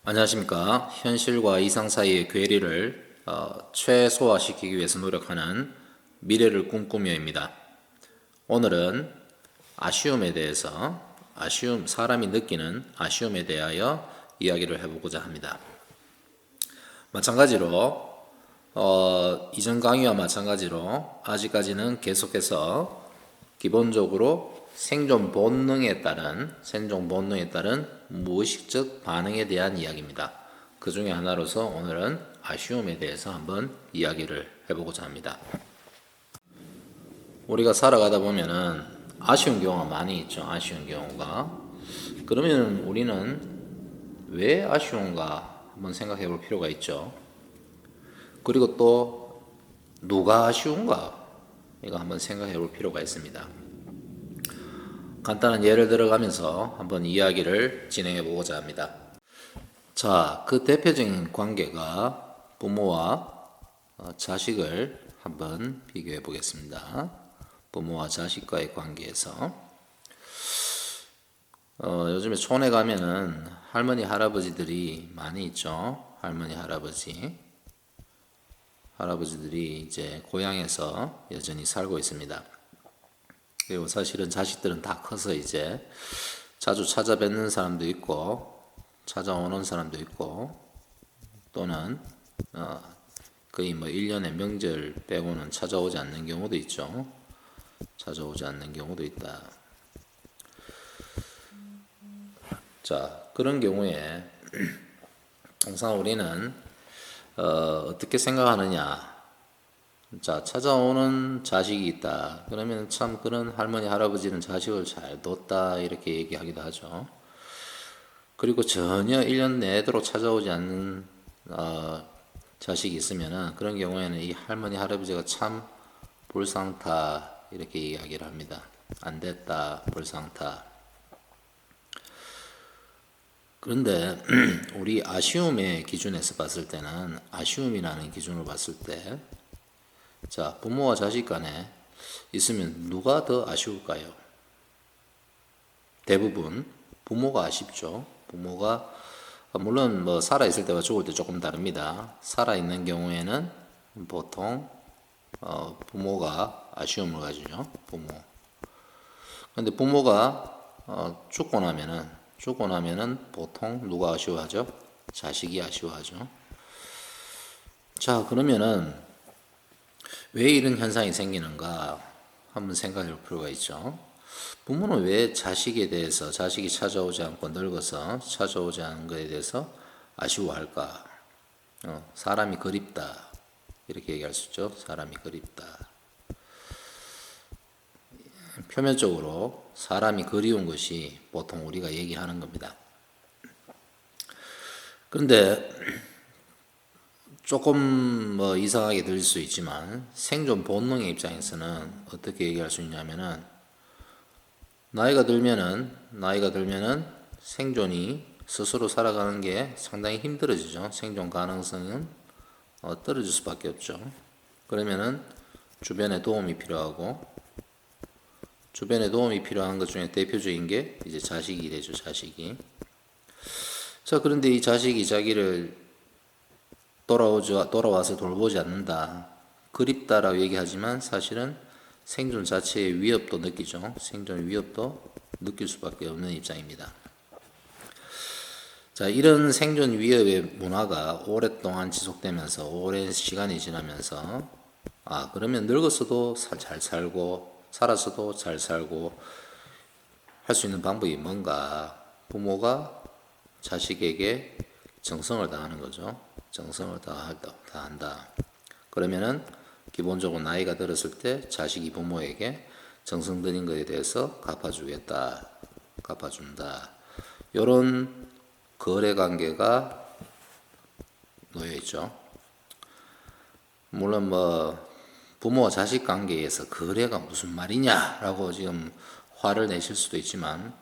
안녕하십니까. 현실과 이상 사이의 괴리를 최소화시키기 위해서 노력하는 미래를 꿈꾸며입니다. 오늘은 아쉬움에 대해서, 사람이 느끼는 아쉬움에 대하여 이야기를 해보고자 합니다. 마찬가지로 이전 강의와 마찬가지로 아직까지는 계속해서 기본적으로 생존 본능에 따른 무의식적 반응에 대한 이야기입니다. 그 중에 하나로서 오늘은 아쉬움에 대해서 한번 이야기를 해보고자 합니다. 우리가 살아가다 보면은 아쉬운 경우가 많이 있죠. 아쉬운 경우가. 그러면 우리는 왜 아쉬운가 한번 생각해 볼 필요가 있죠. 그리고 또 누가 아쉬운가 이거 한번 생각해 볼 필요가 있습니다. 간단한 예를 들어가면서 한번 이야기를 진행해 보고자 합니다. 자, 그 대표적인 관계가 부모와 자식을 한번 비교해 보겠습니다. 부모와 자식과의 관계에서 요즘에 촌에 가면은 할머니 할아버지들이 많이 있죠. 할아버지들이 이제 고향에서 여전히 살고 있습니다. 그리고 사실은 자식들은 다 커서 이제 자주 찾아뵙는 사람도 있고 찾아오는 사람도 있고 또는 거의 1년에 명절 빼고는 찾아오지 않는 경우도 있죠. 찾아오지 않는 경우도 있다. 자, 그런 경우에 항상 우리는 어떻게 생각하느냐. 자, 찾아오는 자식이 있다. 그러면 참 그런 할머니, 할아버지는 자식을 잘 뒀다. 이렇게 얘기하기도 하죠. 그리고 전혀 1년 내도록 찾아오지 않는 자식이 있으면은 그런 경우에는 이 할머니, 할아버지가 참 불쌍타. 이렇게 이야기를 합니다. 안 됐다. 불쌍타. 그런데 우리 아쉬움의 기준에서 봤을 때는 아쉬움이라는 기준으로 봤을 때 자, 부모와 자식 간에 있으면 누가 더 아쉬울까요? 대부분 부모가 아쉽죠. 부모가 물론 살아 있을 때와 죽을 때 조금 다릅니다. 살아 있는 경우에는 보통 부모가 아쉬움을 가지죠. 부모. 근데 부모가 죽고 나면은 보통 누가 아쉬워하죠? 자식이 아쉬워하죠. 자, 그러면은 왜 이런 현상이 생기는가 한번 생각해 볼 필요가 있죠. 부모는 왜 자식에 대해서 자식이 찾아오지 않고 늙어서 찾아오지 않은 것에 대해서 아쉬워할까? 사람이 그립다. 이렇게 얘기할 수 있죠. 사람이 그립다. 표면적으로 사람이 그리운 것이 보통 우리가 얘기하는 겁니다. 그런데 조금 이상하게 들릴 수 있지만 생존 본능의 입장에서는 어떻게 얘기할 수 있냐면은 나이가 들면은 생존이 스스로 살아가는 게 상당히 힘들어지죠. 생존 가능성은 떨어질 수밖에 없죠. 그러면은 주변에 도움이 필요하고 주변에 도움이 필요한 것 중에 대표적인 게 이제 자식이 되죠. 자식이. 자, 그런데 이 자식이 자기를 돌아와서 돌보지 않는다. 그립다라고 얘기하지만 사실은 생존 자체의 위협도 느끼죠. 생존 위협도 느낄 수밖에 없는 입장입니다. 자, 이런 생존 위협의 문화가 오랫동안 지속되면서 오랜 시간이 지나면서 그러면 늙었어도 잘 살고 살았어도 잘 살고 할 수 있는 방법이 뭔가 부모가 자식에게 정성을 다하는 거죠. 정성을 다한다. 그러면은 기본적으로 나이가 들었을 때 자식이 부모에게 정성 들인 것에 대해서 갚아주겠다. 갚아준다. 이런 거래 관계가 놓여 있죠. 물론 부모와 자식 관계에서 거래가 무슨 말이냐라고 지금 화를 내실 수도 있지만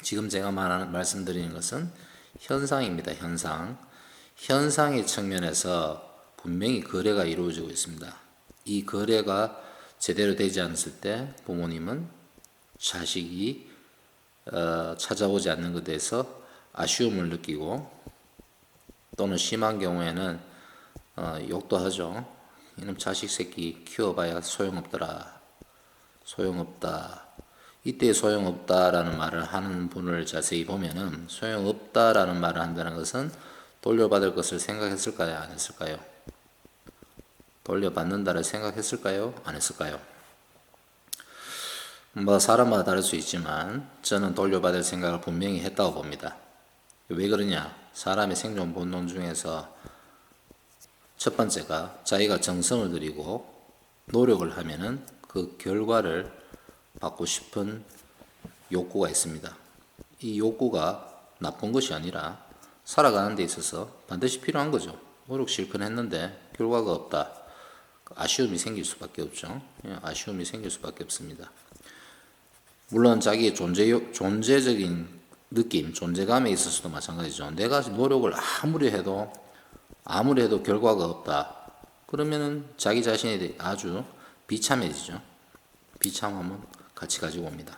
지금 제가 말씀드리는 것은 현상입니다. 현상의 측면에서 분명히 거래가 이루어지고 있습니다. 이 거래가 제대로 되지 않았을 때 부모님은 자식이 찾아오지 않는 것에 대해서 아쉬움을 느끼고 또는 심한 경우에는 욕도 하죠. 이놈 자식 새끼 키워봐야 소용없더라. 소용없다. 이때 소용없다라는 말을 하는 분을 자세히 보면은 소용없다라는 말을 한다는 것은 돌려받을 것을 생각했을까요? 안 했을까요? 돌려받는다를 생각했을까요? 안 했을까요? 뭐 사람마다 다를 수 있지만 저는 돌려받을 생각을 분명히 했다고 봅니다. 왜 그러냐? 사람의 생존 본능 중에서 첫 번째가 자기가 정성을 들이고 노력을 하면은 그 결과를 받고 싶은 욕구가 있습니다. 이 욕구가 나쁜 것이 아니라 살아가는 데 있어서 반드시 필요한 거죠. 노력 실컷 했는데 결과가 없다. 아쉬움이 생길 수밖에 없죠. 아쉬움이 생길 수밖에 없습니다. 물론 자기의 존재적인 느낌, 존재감에 있어서도 마찬가지죠. 내가 노력을 아무리 해도 결과가 없다. 그러면은 자기 자신에 대해 아주 비참해지죠. 비참함은 같이 가지고 옵니다.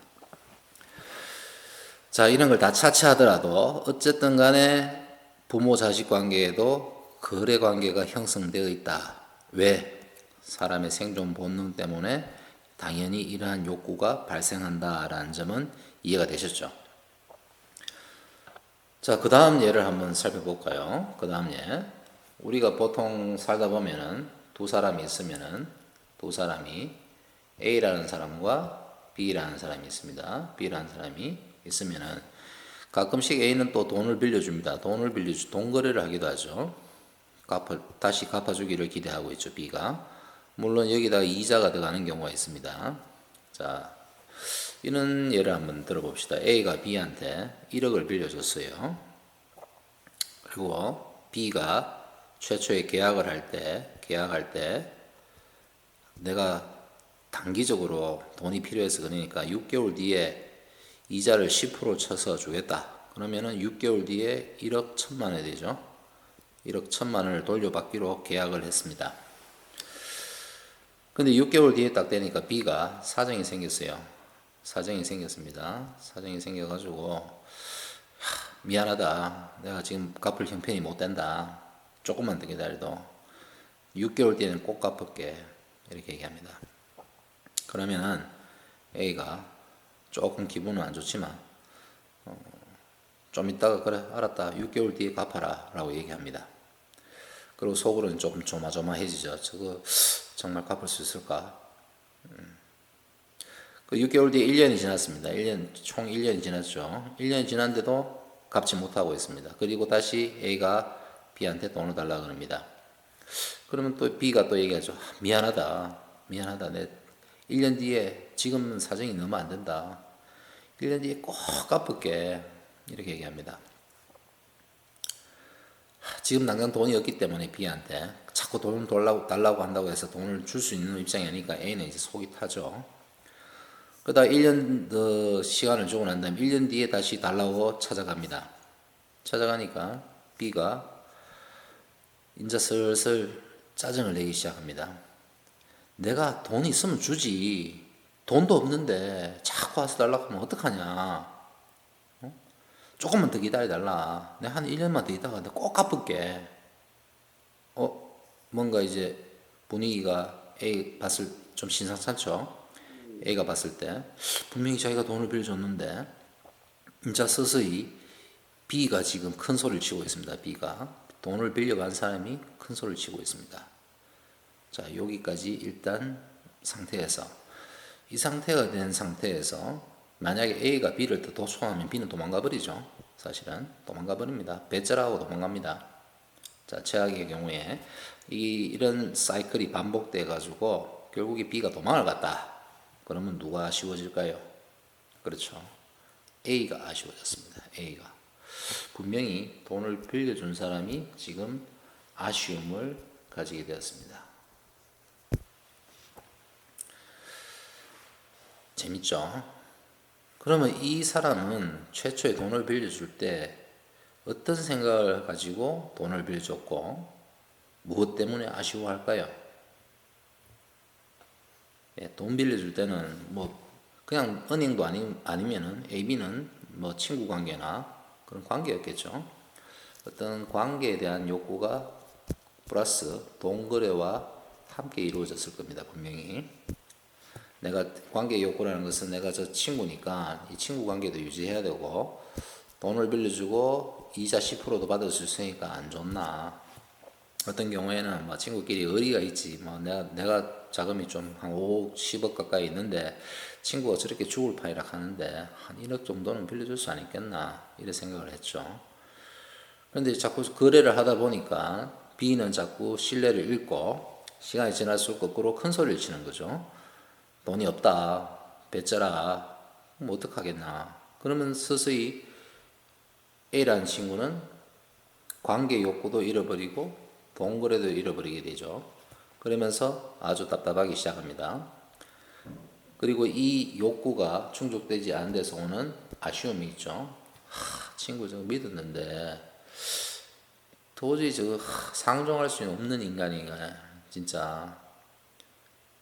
자, 이런 걸 다 차치하더라도 어쨌든 간에 부모 자식 관계에도 거래 관계가 형성되어 있다. 왜? 사람의 생존 본능 때문에 당연히 이러한 욕구가 발생한다라는 점은 이해가 되셨죠? 자, 그 다음 예를 한번 살펴볼까요? 그 다음 예. 우리가 보통 살다 보면은 두 사람이 있으면은 두 사람이 A라는 사람과 B라는 사람이 있습니다. B라는 사람이 있으면은 가끔씩 A는 또 돈을 빌려줍니다. 돈 거래를 하기도 하죠. 다시 갚아주기를 기대하고 있죠, B가. 물론 여기다가 이자가 들어가는 경우가 있습니다. 자, 이런 예를 한번 들어봅시다. A가 B한테 1억을 빌려줬어요. 그리고 B가 최초에 계약할 때 내가 단기적으로 돈이 필요해서 그러니까 6개월 뒤에 이자를 10% 쳐서 주겠다. 그러면은 6개월 뒤에 1억 1천만 원이 되죠. 1억 1천만 원을 돌려받기로 계약을 했습니다. 근데 6개월 뒤에 딱 되니까 B가 사정이 생겼어요. 사정이 생겼습니다. 사정이 생겨가지고 미안하다. 내가 지금 갚을 형편이 못 된다. 조금만 더 기다려도 6개월 뒤에는 꼭 갚을게. 이렇게 얘기합니다. 그러면은 A가 조금 기분은 안 좋지만 좀 이따가 그래 알았다. 6개월 뒤에 갚아라 라고 얘기합니다. 그리고 속으로는 조금 조마조마해지죠. 저거 정말 갚을 수 있을까? 그 6개월 뒤에 1년이 지났습니다. 총 1년이 지났죠. 1년이 지났는데도 갚지 못하고 있습니다. 그리고 다시 A가 B한테 돈을 달라고 합니다. 그러면 또 B가 또 얘기하죠. 미안하다. 내 1년 뒤에 지금 사정이 너무 안 된다. 1년 뒤에 꼭 갚을게. 이렇게 얘기합니다. 지금 당장 돈이 없기 때문에 B한테 자꾸 돈을 달라고 한다고 해서 돈을 줄 수 있는 입장이 아니니까 A는 이제 속이 타죠. 그러다 1년 더 시간을 주고 난 다음에 1년 뒤에 다시 달라고 찾아갑니다. 찾아가니까 B가 이제 슬슬 짜증을 내기 시작합니다. 내가 돈이 있으면 주지. 돈도 없는데 자꾸 와서 달라고 하면 어떡하냐. 조금만 더 기다려달라. 내가 한 1년만 더 있다가 내가 꼭 갚을게. 뭔가 이제 분위기가 A 봤을 좀 신상찮죠? A가 봤을 때 분명히 자기가 돈을 빌려줬는데 이제 서서히 B가 지금 큰 소리를 치고 있습니다. B가 돈을 빌려간 사람이 큰 소리를 치고 있습니다. 자, 여기까지 일단 이 상태가 된 상태에서 만약에 A가 B를 더 도청하면 B는 도망가 버리죠. 사실은 도망가 버립니다. 배째라고 도망갑니다. 자, 최악의 경우에 이런 사이클이 반복돼 가지고 결국에 B가 도망을 갔다. 그러면 누가 아쉬워질까요? 그렇죠. A가 아쉬워졌습니다. A가 분명히 돈을 빌려준 사람이 지금 아쉬움을 가지게 되었습니다. 재밌죠? 그러면 이 사람은 최초에 돈을 빌려줄 때 어떤 생각을 가지고 돈을 빌려줬고 무엇 때문에 아쉬워할까요? 돈 빌려줄 때는 뭐 그냥 은행도 아니면은 AB는 뭐 친구 관계나 그런 관계였겠죠. 어떤 관계에 대한 욕구가 플러스 동거래와 함께 이루어졌을 겁니다. 분명히. 내가 관계 욕구라는 것은 내가 저 친구니까 이 친구 관계도 유지해야 되고 돈을 빌려주고 이자 10%도 받을 수 있으니까 안 좋나. 어떤 경우에는 뭐 친구끼리 의리가 있지. 뭐 내가 자금이 좀 한 5억, 10억 가까이 있는데 친구가 저렇게 죽을 판이라 하는데 한 1억 정도는 빌려줄 수 있겠나 이런 생각을 했죠. 그런데 자꾸 거래를 하다 보니까 B는 자꾸 신뢰를 잃고 시간이 지날수록 거꾸로 큰 소리를 치는 거죠. 돈이 없다, 배째라, 뭐 어떡하겠나. 그러면 서서히 A라는 친구는 관계 욕구도 잃어버리고 돈거래도 잃어버리게 되죠. 그러면서 아주 답답하기 시작합니다. 그리고 이 욕구가 충족되지 않은 데서 오는 아쉬움이 있죠. 친구 저거 믿었는데 도저히 저거 상종할 수 없는 인간이가 진짜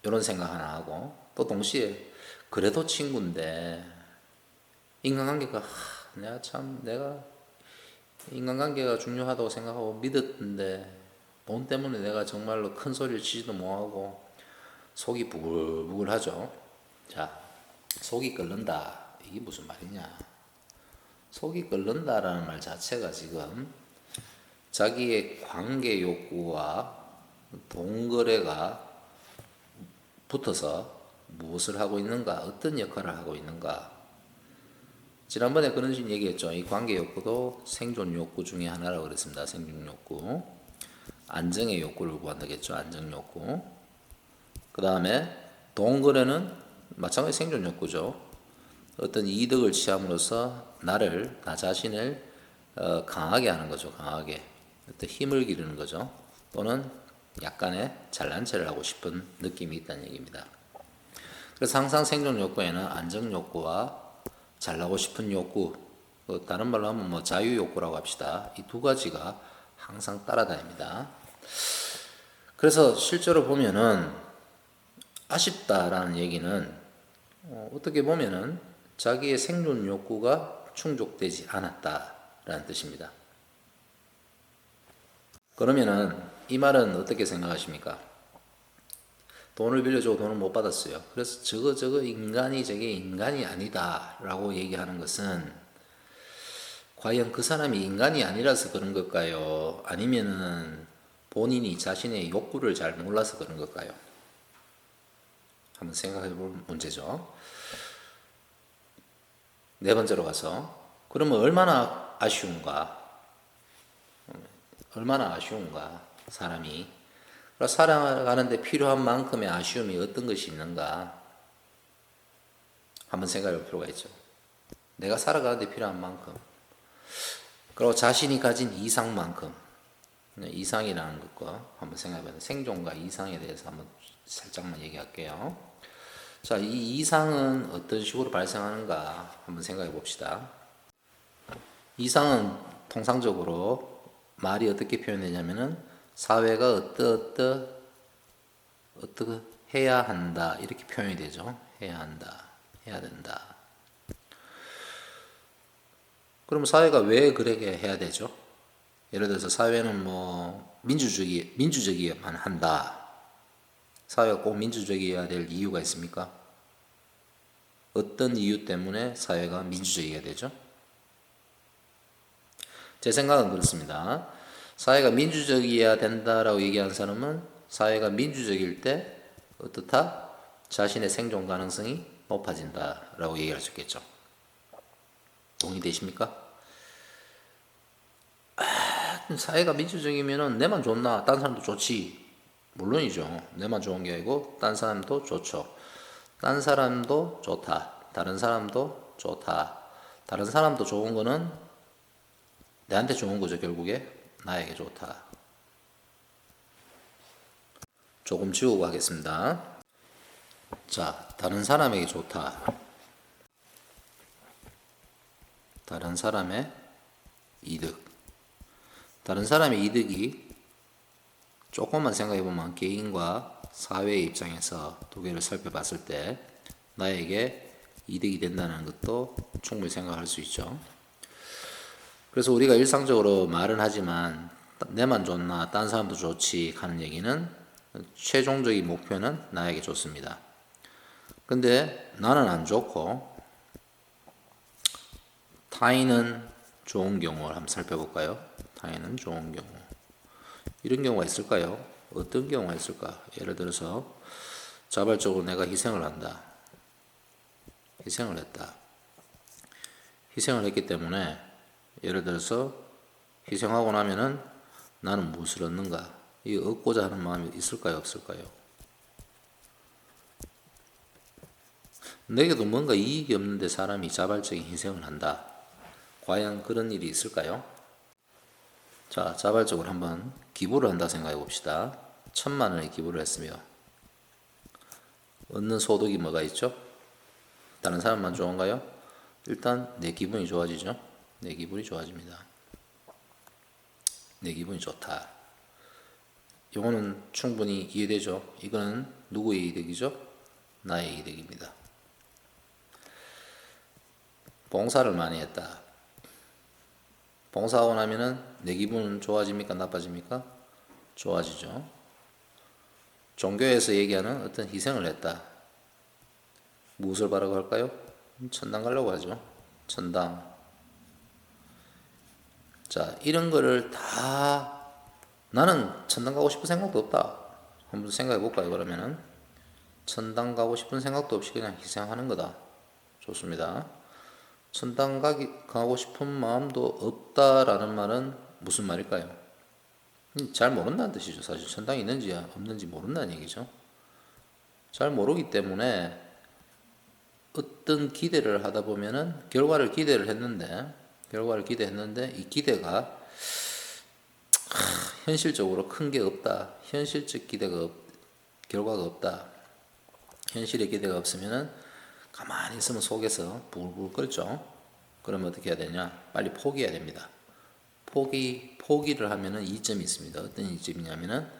이런 생각 하나 하고 또 동시에 그래도 친구인데 인간관계가 내가 인간관계가 중요하다고 생각하고 믿었는데 돈 때문에 내가 정말로 큰 소리를 치지도 못하고 속이 부글부글하죠. 자, 속이 끓는다. 이게 무슨 말이냐. 속이 끓는다라는 말 자체가 지금 자기의 관계 욕구와 동거래가 붙어서 무엇을 하고 있는가, 어떤 역할을 하고 있는가. 지난번에 그런 식으로 얘기했죠. 이 관계 욕구도 생존 욕구 중에 하나라고 그랬습니다. 생존 욕구. 안정의 욕구를 구한다고 했죠. 안정 욕구. 그 다음에 동거래는 마찬가지 생존 욕구죠. 어떤 이득을 취함으로써 나 자신을 강하게 하는 거죠. 강하게. 어떤 힘을 기르는 거죠. 또는 약간의 잘난 체를 하고 싶은 느낌이 있다는 얘기입니다. 그래서 항상 생존 욕구에는 안정 욕구와 잘나고 싶은 욕구, 다른 말로 하면 뭐 자유 욕구라고 합시다. 이 두 가지가 항상 따라다닙니다. 그래서 실제로 보면은 아쉽다라는 얘기는 어떻게 보면은 자기의 생존 욕구가 충족되지 않았다라는 뜻입니다. 그러면은 이 말은 어떻게 생각하십니까? 돈을 빌려주고 돈을 못 받았어요. 그래서 저거 인간이 저게 인간이 아니다 라고 얘기하는 것은 과연 그 사람이 인간이 아니라서 그런 걸까요? 아니면은 본인이 자신의 욕구를 잘 몰라서 그런 걸까요? 한번 생각해 볼 문제죠. 네 번째로 가서 그러면 얼마나 아쉬운가? 사람이 살아가는데 필요한 만큼의 아쉬움이 어떤 것이 있는가? 한번 생각해 볼 필요가 있죠. 내가 살아가는데 필요한 만큼, 그리고 자신이 가진 이상만큼, 이상이라는 것과 한번 생각해 봐요. 생존과 이상에 대해서 한번 살짝만 얘기할게요. 자, 이 이상은 어떤 식으로 발생하는가 한번 생각해 봅시다. 이상은 통상적으로 말이 어떻게 표현되냐면은 사회가 어떻게 해야 한다 이렇게 표현이 되죠. 해야 한다, 해야 된다. 그럼 사회가 왜 그렇게 해야 되죠? 예를 들어서 사회는 뭐 민주적이야만 한다. 사회가 꼭 민주적이어야 될 이유가 있습니까? 어떤 이유 때문에 사회가 민주적이어야 되죠? 제 생각은 그렇습니다. 사회가 민주적이어야 된다라고 얘기하는 사람은 사회가 민주적일 때 어떻다? 자신의 생존 가능성이 높아진다라고 얘기할 수 있겠죠. 동의되십니까? 사회가 민주적이면은 내만 좋나? 딴 사람도 좋지. 물론이죠. 내만 좋은 게 아니고 딴 사람도 좋죠. 딴 사람도 좋다. 다른 사람도 좋다. 다른 사람도 좋은 거는 내한테 좋은 거죠. 결국에 나에게 좋다. 조금 지우고 하겠습니다. 자, 다른 사람에게 좋다. 다른 사람의 이득. 다른 사람의 이득이 조금만 생각해보면 개인과 사회의 입장에서 두 개를 살펴봤을 때 나에게 이득이 된다는 것도 충분히 생각할 수 있죠. 그래서 우리가 일상적으로 말은 하지만 내만 좋나 딴 사람도 좋지 하는 얘기는 최종적인 목표는 나에게 좋습니다. 근데 나는 안 좋고 타인은 좋은 경우를 한번 살펴볼까요? 타인은 좋은 경우. 이런 경우가 있을까요? 어떤 경우가 있을까? 예를 들어서 자발적으로 내가 희생을 한다. 희생을 했다. 희생을 했기 때문에 예를 들어서 희생하고 나면은 나는 무엇을 얻는가? 이 얻고자 하는 마음이 있을까요? 없을까요? 내게도 뭔가 이익이 없는데 사람이 자발적인 희생을 한다. 과연 그런 일이 있을까요? 자, 자발적으로 한번 기부를 한다 생각해 봅시다. 1,000만 원의 기부를 했으며 얻는 소득이 뭐가 있죠? 다른 사람만 좋은가요? 일단 내 기분이 좋아지죠. 내 기분이 좋아집니다. 내 기분이 좋다. 이거는 충분히 이해되죠? 이거는 누구의 이득이죠? 나의 이득입니다. 봉사를 많이 했다. 봉사하고 나면은 내 기분은 좋아집니까? 나빠집니까? 좋아지죠. 종교에서 얘기하는 어떤 희생을 했다. 무엇을 바라고 할까요? 천당 가려고 하죠. 천당. 자, 이런 거를 다 나는 천당 가고 싶은 생각도 없다. 한번 생각해 볼까요? 그러면은 천당 가고 싶은 생각도 없이 그냥 희생하는 거다. 좋습니다. 천당 가고 싶은 마음도 없다라는 말은 무슨 말일까요? 잘 모른다는 뜻이죠. 사실 천당이 있는지 없는지 모른다는 얘기죠. 잘 모르기 때문에 어떤 기대를 하다 보면은 결과를 기대했는데 이 기대가 현실적으로 큰 게 없다. 현실적 결과가 없다. 현실의 기대가 없으면은 가만히 있으면 속에서 불불 끓죠. 그러면 어떻게 해야 되냐? 빨리 포기해야 됩니다. 포기를 하면은 이점이 있습니다. 어떤 이점이냐면은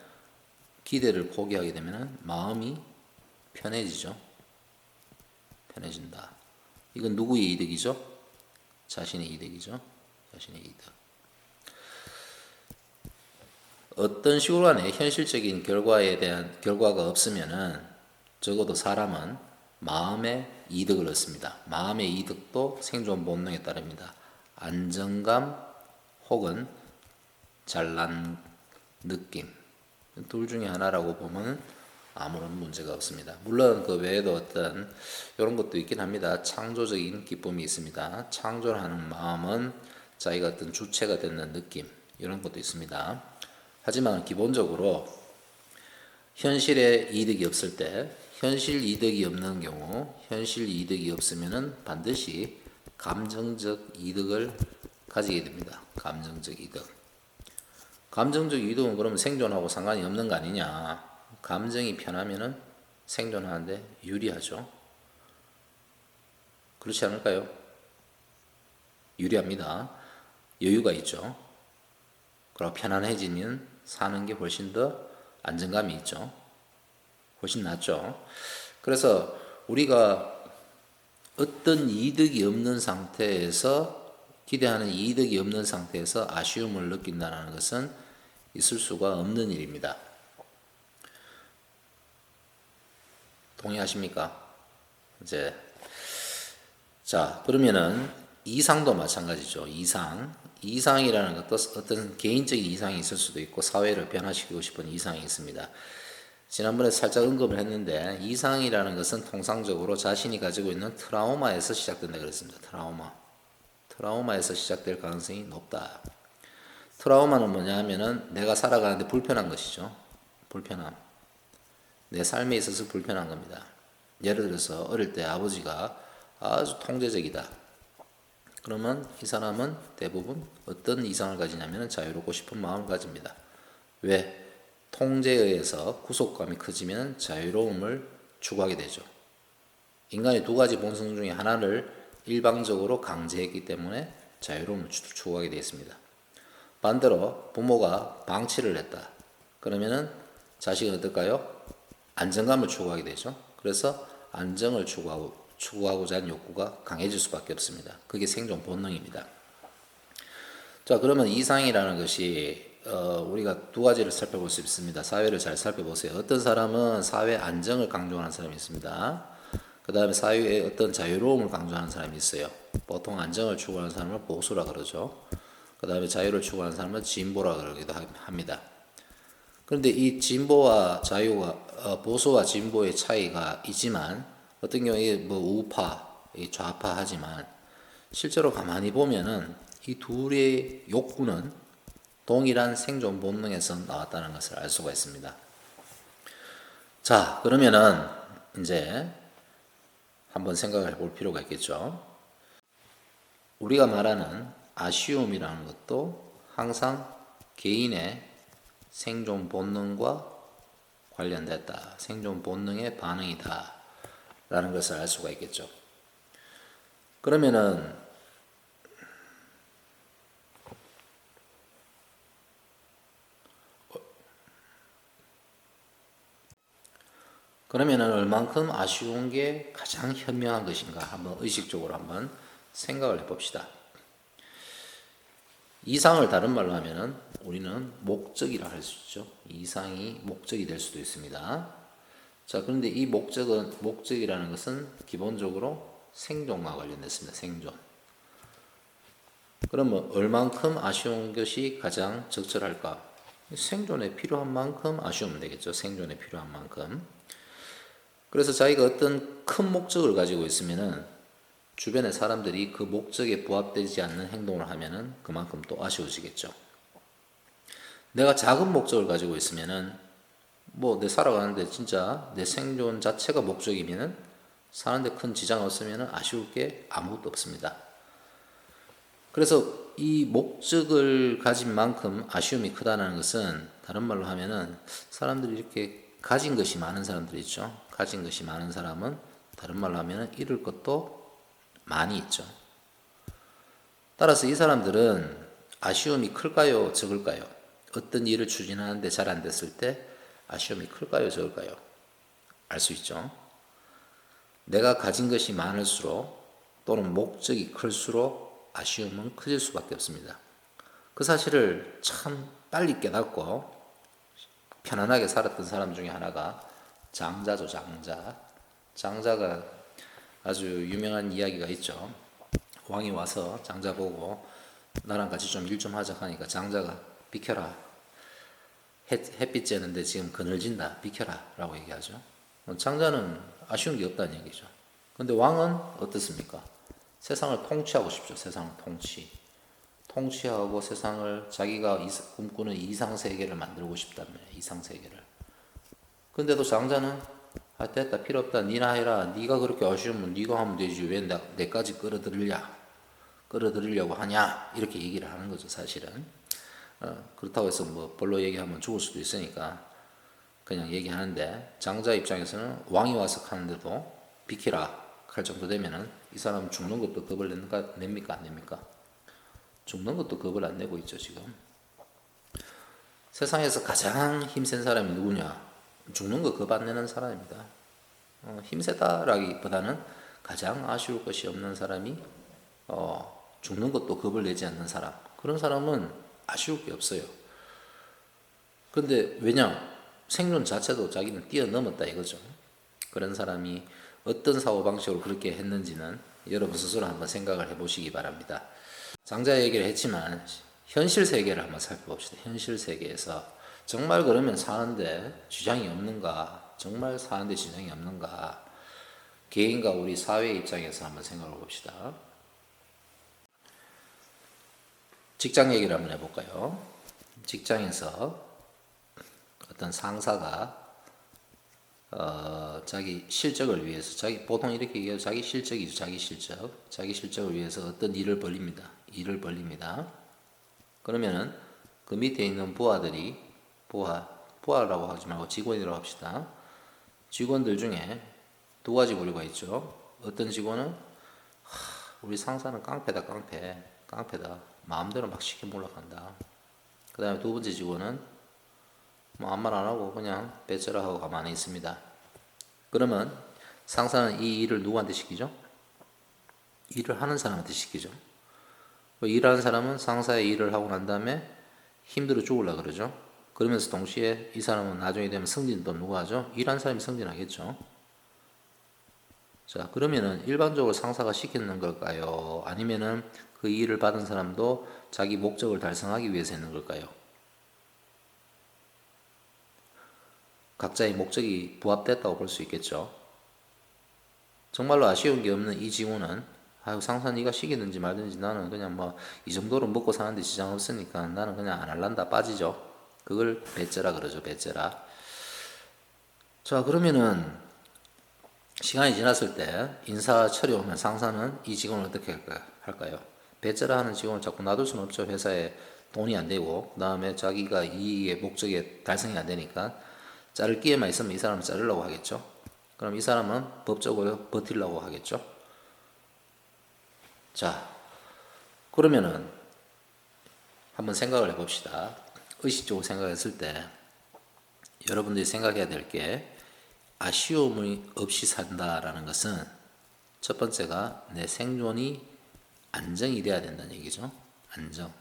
기대를 포기하게 되면은 마음이 편해지죠. 편해진다. 이건 누구의 이득이죠? 자신의 이득이죠. 자신의 이득. 어떤 식으로 간에 현실적인 결과가 없으면은 적어도 사람은 마음의 이득을 얻습니다. 마음의 이득도 생존 본능에 따릅니다. 안정감 혹은 잘난 느낌. 둘 중에 하나라고 보면 아무런 문제가 없습니다. 물론 그 외에도 어떤 이런 것도 있긴 합니다. 창조적인 기쁨이 있습니다. 창조를 하는 마음은 자기가 어떤 주체가 되는 느낌 이런 것도 있습니다. 하지만 기본적으로 현실에 이득이 없을 때 현실 이득이 없는 경우 현실 이득이 없으면은 반드시 감정적 이득을 가지게 됩니다. 감정적 이득. 감정적 이득은 그러면 생존하고 상관이 없는 거 아니냐. 감정이 편하면은 생존하는데 유리하죠. 그렇지 않을까요? 유리합니다. 여유가 있죠. 그리고 편안해지면 사는 게 훨씬 더 안정감이 있죠. 훨씬 낫죠. 그래서 우리가 어떤 이득이 없는 상태에서 기대하는 이득이 없는 상태에서 아쉬움을 느낀다는 것은 있을 수가 없는 일입니다. 동의하십니까? 이제 자, 그러면은 이상도 마찬가지죠. 이상이라는 것도 어떤 개인적인 이상이 있을 수도 있고 사회를 변화시키고 싶은 이상이 있습니다. 지난번에 살짝 언급을 했는데 이상이라는 것은 통상적으로 자신이 가지고 있는 트라우마에서 시작된다 그랬습니다. 트라우마에서 시작될 가능성이 높다. 트라우마는 뭐냐 하면은 내가 살아가는데 불편한 것이죠. 불편함. 내 삶에 있어서 불편한 겁니다. 예를 들어서 어릴 때 아버지가 아주 통제적이다. 그러면 이 사람은 대부분 어떤 이상을 가지냐면 자유롭고 싶은 마음을 가집니다. 왜? 통제에 의해서 구속감이 커지면 자유로움을 추구하게 되죠. 인간의 두 가지 본성 중에 하나를 일방적으로 강제했기 때문에 자유로움을 추구하게 되어 있습니다. 반대로 부모가 방치를 했다. 그러면은 자식은 어떨까요? 안정감을 추구하게 되죠. 그래서 안정을 추구하고자 하는 욕구가 강해질 수밖에 없습니다. 그게 생존 본능입니다. 자, 그러면 이상이라는 것이 우리가 두 가지를 살펴볼 수 있습니다. 사회를 잘 살펴보세요. 어떤 사람은 사회 안정을 강조하는 사람이 있습니다. 그 다음에 사회의 어떤 자유로움을 강조하는 사람이 있어요. 보통 안정을 추구하는 사람을 보수라 그러죠. 그 다음에 자유를 추구하는 사람은 진보라 그러기도 합니다. 그런데 이 진보와 자유와 보수와 진보의 차이가 있지만 어떤 경우에 뭐 우파, 좌파 하지만 실제로 가만히 보면은 이 둘의 욕구는 동일한 생존 본능에서 나왔다는 것을 알 수가 있습니다. 자, 그러면은 이제 한번 생각을 해볼 필요가 있겠죠. 우리가 말하는 아쉬움이라는 것도 항상 개인의 생존 본능과 관련됐다. 생존 본능의 반응이다. 라는 것을 알 수가 있겠죠. 그러면은 얼만큼 아쉬운 게 가장 현명한 것인가 한번 의식적으로 한번 생각을 해봅시다. 이상을 다른 말로 하면은 우리는 목적이라 할 수 있죠. 이상이 목적이 될 수도 있습니다. 자, 그런데 이 목적이라는 것은 기본적으로 생존과 관련됐습니다. 생존. 그러면 얼만큼 아쉬운 것이 가장 적절할까? 생존에 필요한 만큼 아쉬우면 되겠죠. 생존에 필요한 만큼. 그래서 자기가 어떤 큰 목적을 가지고 있으면은 주변의 사람들이 그 목적에 부합되지 않는 행동을 하면은 그만큼 또 아쉬워지겠죠. 내가 작은 목적을 가지고 있으면은 뭐 내 살아가는데 진짜 내 생존 자체가 목적이면은 사는데 큰 지장 없으면은 아쉬울 게 아무것도 없습니다. 그래서 이 목적을 가진 만큼 아쉬움이 크다는 것은 다른 말로 하면은 사람들이 이렇게 가진 것이 많은 사람들이 있죠. 가진 것이 많은 사람은 다른 말로 하면은 잃을 것도 많이 있죠. 따라서 이 사람들은 아쉬움이 클까요? 적을까요? 어떤 일을 추진하는데 잘 안 됐을 때 아쉬움이 클까요? 적을까요? 알 수 있죠. 내가 가진 것이 많을수록 또는 목적이 클수록 아쉬움은 커질 수밖에 없습니다. 그 사실을 참 빨리 깨닫고 편안하게 살았던 사람 중에 하나가 장자죠. 장자가 아주 유명한 이야기가 있죠. 왕이 와서 장자 보고 나랑 같이 좀 일 좀 하자 하니까 장자가 비켜라. 햇빛 쬐는데 지금 그늘진다. 비켜라. 라고 얘기하죠. 장자는 아쉬운 게 없다는 얘기죠. 근데 왕은 어떻습니까? 세상을 통치하고 싶죠. 세상을 통치하고 세상을 자기가 꿈꾸는 이상세계를 만들고 싶다며. 이상세계를. 근데도 장자는 됐다 필요 없다 니나 해라 니가 그렇게 아쉬우면 니가 하면 되지 왜 내까지 끌어들이려고 하냐 이렇게 얘기를 하는 거죠. 사실은 그렇다고 해서 뭐 별로 얘기하면 죽을 수도 있으니까 그냥 얘기하는데 장자 입장에서는 왕이 와서 하는데도 비키라 할 정도 되면은 이 사람은 죽는 것도 겁을 냅니까 안 냅니까? 죽는 것도 겁을 안 내고 있죠. 지금 세상에서 가장 힘센 사람이 누구냐? 죽는 거 겁 안 내는 사람입니다. 힘세다라기보다는 가장 아쉬울 것이 없는 사람이 죽는 것도 겁을 내지 않는 사람. 그런 사람은 아쉬울 게 없어요. 그런데 왜냐? 생존 자체도 자기는 뛰어넘었다 이거죠. 그런 사람이 어떤 사고방식으로 그렇게 했는지는 여러분 스스로 한번 생각을 해보시기 바랍니다. 장자 얘기를 했지만 현실 세계를 한번 살펴봅시다. 현실 세계에서 정말 그러면 사는데 지장이 없는가? 정말 사는데 지장이 없는가? 개인과 우리 사회 입장에서 한번 생각해 봅시다. 직장 얘기를 한번 해볼까요? 직장에서 어떤 상사가 자기 실적을 위해서 보통 이렇게 얘기해요. 자기 실적이죠. 자기 실적을 위해서 어떤 일을 벌립니다. 그러면은 그 밑에 있는 부하라고 하지 말고 직원이라고 합시다. 직원들 중에 두 가지 부류가 있죠. 어떤 직원은 우리 상사는 깡패다. 마음대로 막 시켜 몰락한다. 그 다음에 두 번째 직원은 뭐 아무 말 안 하고 그냥 배째라 하고 가만히 있습니다. 그러면 상사는 이 일을 누구한테 시키죠? 일을 하는 사람한테 시키죠. 일하는 사람은 상사의 일을 하고 난 다음에 힘들어 죽으려 그러죠. 그러면서 동시에 이 사람은 나중에 되면 승진도 누가 하죠? 일하는 사람이 승진하겠죠. 자, 그러면은 일반적으로 상사가 시키는 걸까요? 아니면은 그 일을 받은 사람도 자기 목적을 달성하기 위해서 했는 걸까요? 각자의 목적이 부합됐다고 볼 수 있겠죠. 정말로 아쉬운 게 없는 이 직원은 아유 상사 네가 시키든지 말든지 나는 그냥 뭐 이 정도로 먹고 사는데 지장 없으니까 나는 그냥 안 할란다 빠지죠. 그걸 배째라 그러죠. 배째라. 자, 그러면은 시간이 지났을 때 인사 처리 오면 상사는 이 직원을 어떻게 할까요? 배째라 하는 직원을 자꾸 놔둘 수는 없죠. 회사에 돈이 안 되고 그 다음에 자기가 이익의 목적에 달성이 안 되니까 자를 기회만 있으면 이 사람을 자르려고 하겠죠. 그럼 이 사람은 법적으로 버티려고 하겠죠. 자, 그러면은 한번 생각을 해봅시다. 의식적으로 생각했을 때 여러분들이 생각해야 될 게 아쉬움이 없이 산다라는 것은 첫 번째가 내 생존이 안정이 돼야 된다는 얘기죠. 안정.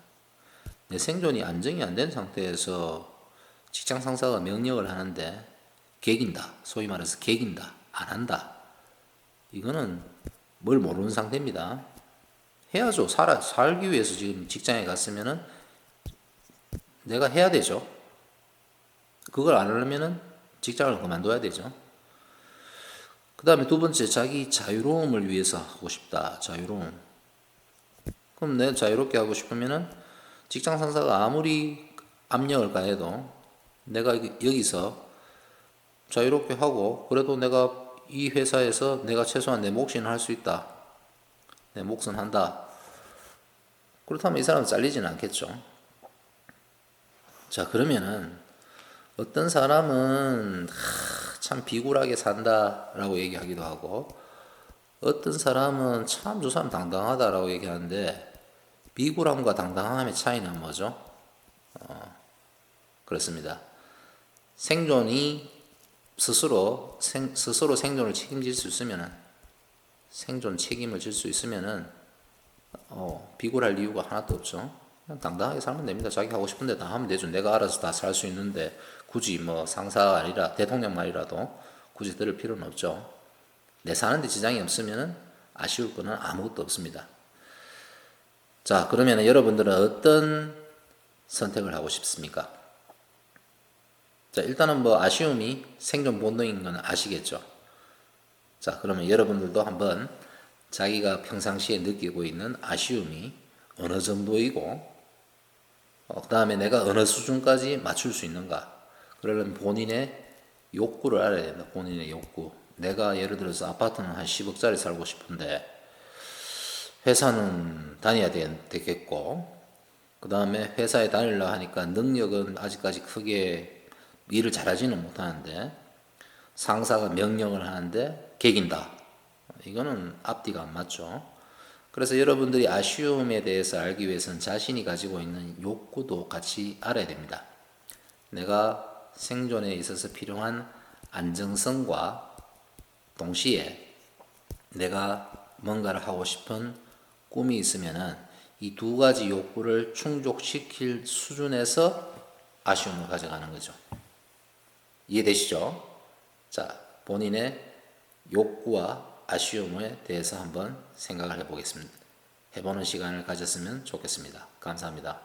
내 생존이 안정이 안 된 상태에서 직장 상사가 명령을 하는데 개긴다. 소위 말해서 개긴다. 안 한다. 이거는 뭘 모르는 상태입니다. 해야죠. 살기 위해서 지금 직장에 갔으면은 내가 해야 되죠. 그걸 안 하려면은 직장을 그만둬야 되죠. 그 다음에 두 번째, 자기 자유로움을 위해서 하고 싶다. 자유로움. 그럼 내가 자유롭게 하고 싶으면은 직장 상사가 아무리 압력을 가해도 내가 여기서 자유롭게 하고 그래도 내가 이 회사에서 내가 최소한 내 몫은 할 수 있다. 내 몫은 한다. 그렇다면 이 사람은 잘리지는 않겠죠. 자, 그러면은 어떤 사람은 참 비굴하게 산다라고 얘기하기도 하고 어떤 사람은 참 저 사람 당당하다라고 얘기하는데 비굴함과 당당함의 차이는 뭐죠? 그렇습니다. 생존이 스스로 생존을 책임질 수 있으면은 생존 책임을 질 수 있으면은 비굴할 이유가 하나도 없죠. 그냥 당당하게 살면 됩니다. 자기 하고 싶은데 다 하면 되죠. 내가 알아서 다 살 수 있는데 굳이 뭐 상사가 아니라 대통령만이라도 굳이 들을 필요는 없죠. 내 사는데 지장이 없으면 아쉬울 거는 아무것도 없습니다. 자, 그러면 여러분들은 어떤 선택을 하고 싶습니까? 자, 일단은 뭐 아쉬움이 생존 본능인 건 아시겠죠? 자, 그러면 여러분들도 한번 자기가 평상시에 느끼고 있는 아쉬움이 어느 정도이고 그 다음에 내가 어느 수준까지 맞출 수 있는가. 그러려면 본인의 욕구를 알아야 된다. 본인의 욕구. 내가 예를 들어서 아파트는 한 10억짜리 살고 싶은데 회사는 다녀야 되겠고 그 다음에 회사에 다니려고 하니까 능력은 아직까지 크게 일을 잘하지는 못하는데 상사가 명령을 하는데 개긴다. 이거는 앞뒤가 안 맞죠. 그래서 여러분들이 아쉬움에 대해서 알기 위해서는 자신이 가지고 있는 욕구도 같이 알아야 됩니다. 내가 생존에 있어서 필요한 안정성과 동시에 내가 뭔가를 하고 싶은 꿈이 있으면은 이 두 가지 욕구를 충족시킬 수준에서 아쉬움을 가져가는 거죠. 이해되시죠? 자, 본인의 욕구와 아쉬움에 대해서 한번 생각을 해보겠습니다. 해보는 시간을 가졌으면 좋겠습니다. 감사합니다.